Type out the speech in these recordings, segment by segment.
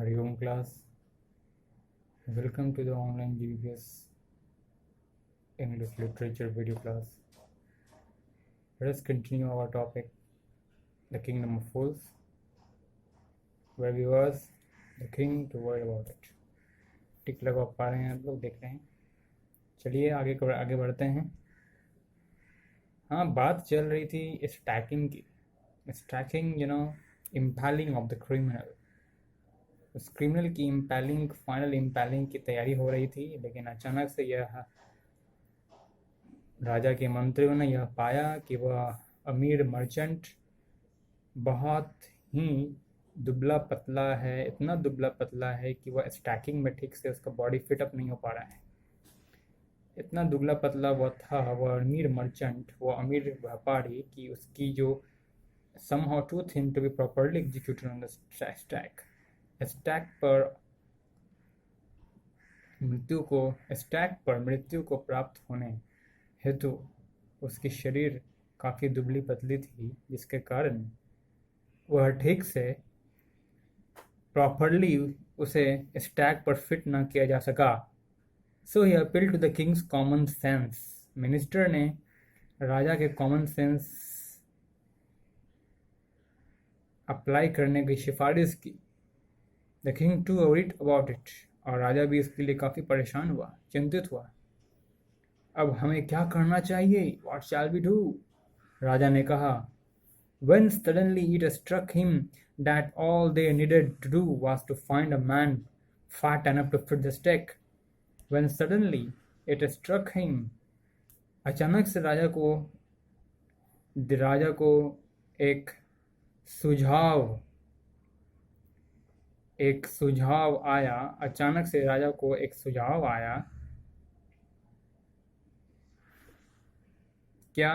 Hari Om class. Welcome to the online GBPS English literature video class. Let us continue our topic, the Kingdom of Fools, where we was the king to worry about it. टिक लगा पा रहे हैं आप लोग, देख रहे हैं। चलिए आगे बढ़ते हैं। हाँ, बात चल रही थी स्टैकिंग की। Stacking impaling of the criminal. उस क्रिमिनल की फाइनल इम्पैलिंग की तैयारी हो रही थी, लेकिन अचानक से यह राजा के मंत्रियों ने यह पाया कि वह अमीर मर्चेंट बहुत ही दुबला पतला है, इतना दुबला पतला है कि वह स्टैकिंग में ठीक से उसका बॉडी फिट अप नहीं हो पा रहा है। इतना दुबला पतला वह था, वह अमीर मर्चेंट, वो अमीर व्यापारी, कि उसकी जो somehow to him to be properly executed on the stack पर मृत्यु को प्राप्त होने हेतु उसकी शरीर काफ़ी दुबली पतली थी, जिसके कारण वह ठीक से प्रॉपरली उसे स्टैक पर फिट ना किया जा सका। So he appeal to the king's common sense. Minister ने राजा के कॉमन सेंस अप्लाई करने की सिफारिश की। The king to worried about it, और राजा भी इसके लिए काफ़ी परेशान हुआ, चिंतित हुआ। अब हमें क्या करना चाहिए? What shall we do? राजा ने कहा। When suddenly it struck him that all they needed to do was to find a man fat enough to fit the stake. When suddenly it struck him, अचानक से राजा को एक सुझाव आया। अचानक से राजा को एक सुझाव आया। क्या?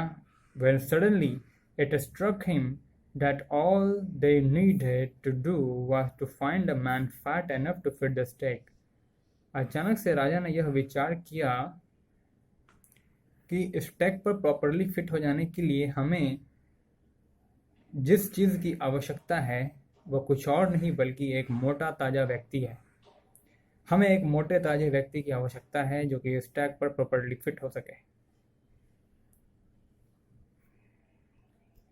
When suddenly it struck him that all they needed to do was to find a man fat enough to fit the stake. अचानक से राजा ने यह विचार किया कि स्टैक पर प्रॉपरली फिट हो जाने के लिए हमें जिस चीज़ की आवश्यकता है वह कुछ और नहीं बल्कि एक मोटा ताज़ा व्यक्ति है। हमें एक मोटे ताजे व्यक्ति की आवश्यकता है जो कि स्टैक पर प्रॉपरली फिट हो सके।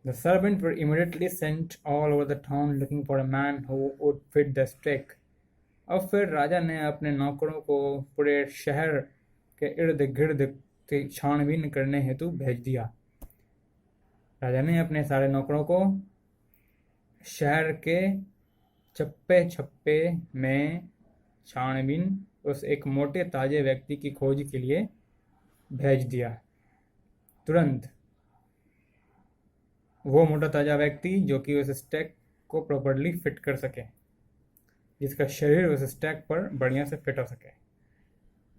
The servants were immediately sent all over the town looking for a man who would fit the stake. अब फिर राजा ने अपने नौकरों को पूरे शहर के इर्द गिर्द छानबीन करने हेतु भेज दिया। राजा ने अपने सारे नौकरों को शहर के चप्पे छप्पे में छानबीन उस एक मोटे ताजे व्यक्ति की खोज के लिए भेज दिया। तुरंत वो मोटा ताजा व्यक्ति जो कि उस स्टैक को प्रॉपरली फिट कर सके, जिसका शरीर उस स्टैक पर बढ़िया से फिट हो सके।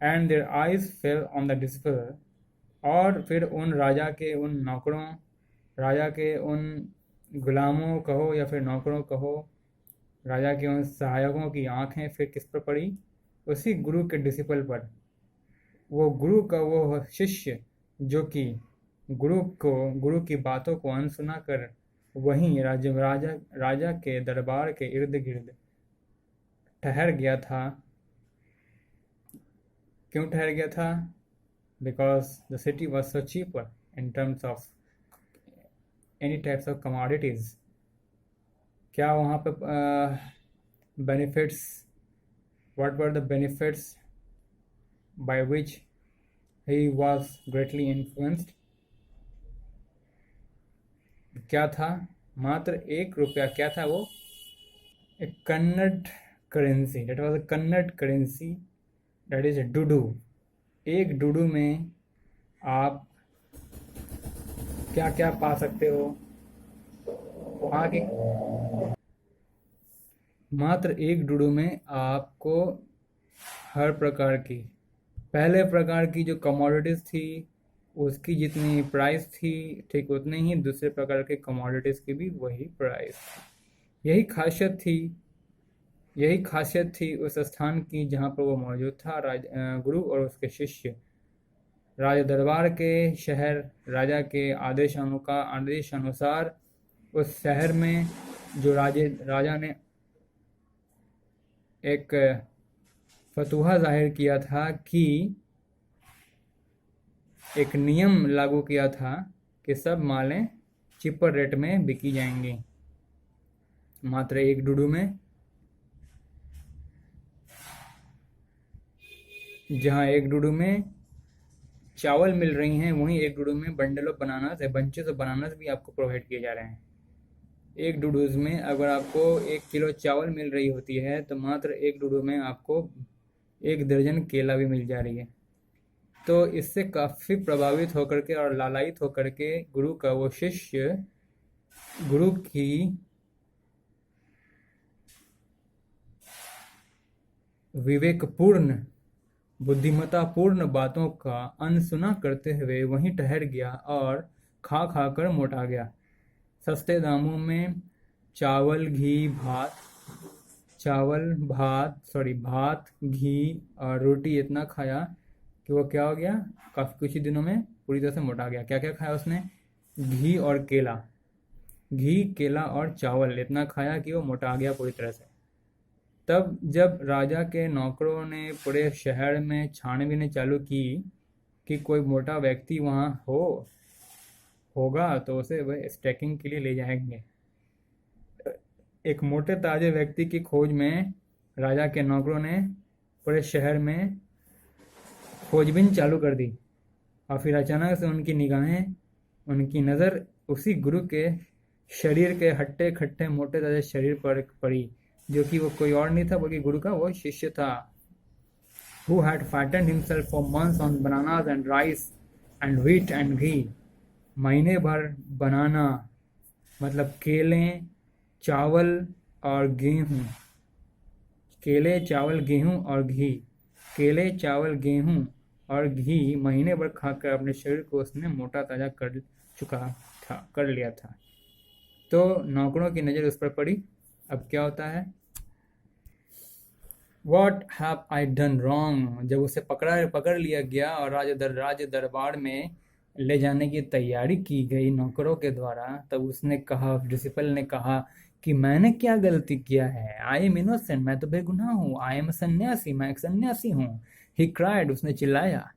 And their eyes fell on the disciple, और फिर उन राजा के उन नौकरों, राजा के उन गुलामों कहो या फिर नौकरों कहो, राजा के उन सहायकों की आंखें फिर किस पर पड़ी? उसी गुरु के डिसिपल पर। वो गुरु का वो शिष्य जो कि गुरु की बातों को अनसुना कर वहीं राजा के दरबार के इर्द गिर्द ठहर गया था। क्यों ठहर गया था? Because the city was so cheaper in terms of any types of commodities. क्या वहाँ पे benefits, what were the benefits by which he was greatly influenced? क्या था? मात्र ₹1। क्या था वो? A Kannada currency. That was a Kannada currency, that is duddu. एक डुडू में आप क्या क्या पा सकते हो? वहाँ की मात्र एक डुडू में आपको हर प्रकार की, पहले प्रकार की जो कमोडिटीज़ थी उसकी जितनी प्राइस थी ठीक उतनी ही दूसरे प्रकार के कमोडिटीज़ की भी वही प्राइस थी। यही खासियत थी उस स्थान की जहाँ पर वो मौजूद था। गुरु और उसके शिष्य राजा दरबार के शहर, राजा के आदेश अनुसार उस शहर में जो राजा ने एक फतवा जाहिर किया था कि एक नियम लागू किया था कि सब मालें चीपर रेट में बिकी जाएंगी, मात्र एक डुडू में। जहां एक डुडू में चावल मिल रही हैं, वहीं एक डुडू में बंडल ऑफ बनानास है, बंचेस ऑफ बनानास भी आपको प्रोवाइड किए जा रहे हैं। एक डुडूज में अगर आपको 1 किलो चावल मिल रही होती है तो मात्र एक डुडू में आपको 1 दर्जन केला भी मिल जा रही है। तो इससे काफ़ी प्रभावित होकर के और लालायित होकर के गुरु का वो शिष्य गुरु की विवेकपूर्ण बुद्धिमत्तापूर्ण बातों का अनसुना करते हुए वहीं ठहर गया और खा खा कर मोटा गया। सस्ते दामों में भात घी और रोटी इतना खाया कि वो क्या हो गया, काफ़ी कुछ ही दिनों में पूरी तरह से मोटा गया। क्या क्या खाया उसने? घी केला और चावल इतना खाया कि वो मोटा गया पूरी तरह से। तब जब राजा के नौकरों ने पूरे शहर में छानबीन चालू की कि कोई मोटा व्यक्ति वहाँ होगा तो उसे वह स्टैकिंग के लिए ले जाएंगे। एक मोटे ताजे व्यक्ति की खोज में राजा के नौकरों ने पूरे शहर में खोजबीन चालू कर दी और फिर अचानक से उनकी नज़र उसी गुरु के शरीर के हट्टे खट्टे मोटे ताजे शरीर पर पड़ी, जो कि वो कोई और नहीं था बल्कि गुरु का वो शिष्य था। Who had fattened himself for months on bananas and rice and wheat and ghee। महीने भर बनाना मतलब केले चावल और गेहूँ, महीने भर खाकर अपने शरीर को उसने मोटा ताजा कर लिया था। तो नौकरों की नज़र उस पर पड़ी। अब क्या होता है? What have I done wrong? जब उसे पकड़ लिया गया और राज दरबार में ले जाने की तैयारी की गई नौकरों के द्वारा, तब उसने कहा, डिसिपल ने कहा कि मैंने क्या गलती किया है? आई एम इनोसेंट, मैं तो बेगुनाह हूँ। आई एम सन्यासी, मैं एक सन्यासी हूँ। ही क्राइड, उसने चिल्लाया।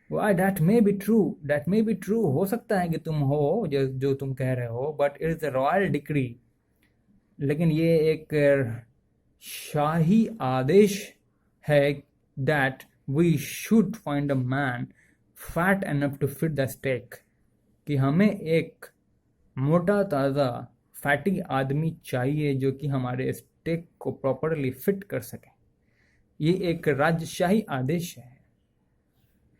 Why, that may be true, हो सकता है कि तुम हो जो तुम कह रहे हो, but it is a royal decree, लेकिन ये एक शाही आदेश है that we should find a man fat enough to fit the steak, कि हमें एक मोटा ताज़ा फैटी आदमी चाहिए जो कि हमारे स्टेक को प्रॉपरली फिट कर सके। ये एक राजशाही आदेश है।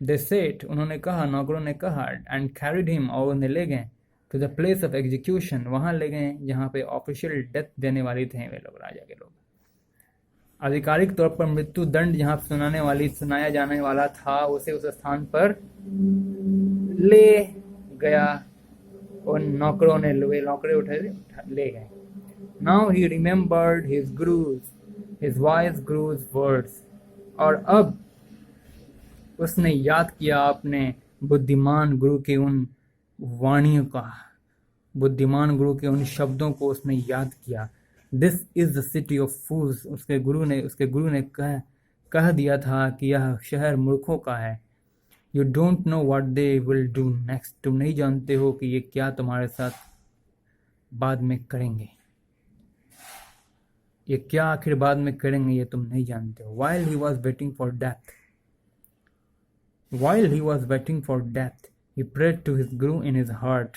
They said, उन्होंने कहा, नौकरों ने कहा, and carried him, और उन्हें ले गए to the place of execution, वहाँ ले गए जहाँ पे ऑफिशियल डेथ देने वाली थे वे लोग, राजा के लोग। आधिकारिक तौर पर मृत्यु दंड जहाँ सुनाया जाने वाला था, उसे उस स्थान पर ले गया और नौकरों ने ले गए। Now he remembered his wise guru's words, और अब उसने याद किया अपने बुद्धिमान गुरु के उन वाणियों का, बुद्धिमान गुरु के उन शब्दों को उसने याद किया। This is the city of fools, उसके गुरु ने कह दिया था कि यह शहर मूर्खों का है। You don't know what they will do next, तुम नहीं जानते हो कि ये क्या तुम्हारे साथ बाद में करेंगे, ये क्या आखिर बाद में करेंगे ये तुम नहीं जानते हो। While he was waiting for death, he prayed to his guru in his heart।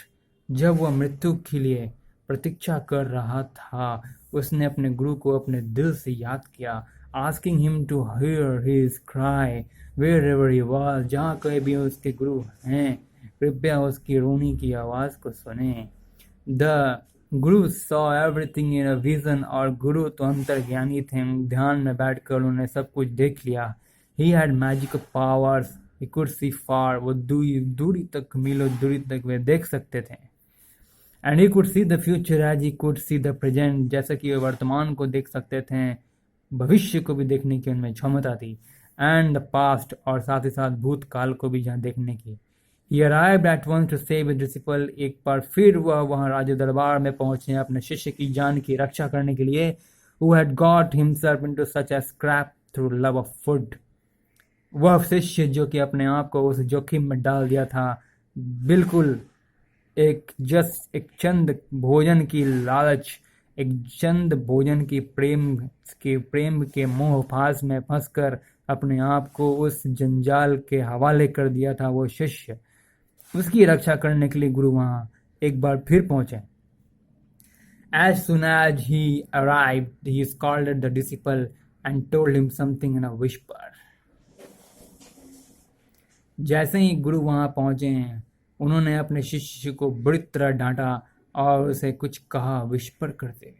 जब वह मृत्यु के लिए प्रतीक्षा कर रहा था, उसने अपने गुरु को अपने दिल से याद किया, asking him to hear his cry wherever he was, जहाँ कहीं भी उसके गुरु हैं, कृपया उसकी रोनी की आवाज़ को सुने। The Guru saw everything in a vision, और गुरु तो अंतर्ज्ञानी थे, ध्यान में बैठकर उन्होंने सब कुछ देख लिया। He had magical powers, he could see far, वो दूरी तक, मीलों दूरी तक वे देख सकते थे। And he could see the future as he could see the present, जैसा कि वे वर्तमान को देख सकते थे, भविष्य को भी देखने की उनमें क्षमता थी। And the past, और साथ ही साथ भूतकाल को भी जहाँ देखने की। He arrived at once to save his disciple, एक बार फिर वह वहाँ राज दरबार में पहुंचे अपने शिष्य की जान की रक्षा करने के लिए। who had got himself into such a scrap through love of food. वह शिष्य जो कि अपने आप को उस जोखिम में डाल दिया था, बिल्कुल एक चंद भोजन की लालच, एक चंद भोजन की प्रेम के मोह फांस में फंसकर अपने आप को उस जंजाल के हवाले कर दिया था वो शिष्य। उसकी रक्षा करने के लिए गुरु वहां एक बार फिर पहुंचे। As soon as he arrived, he scolded the disciple and told him something in a whisper. जैसे ही गुरु वहां पहुंचे हैं, उन्होंने अपने शिष्य को बुरी तरह डांटा और उसे कुछ कहा विस्पर करते।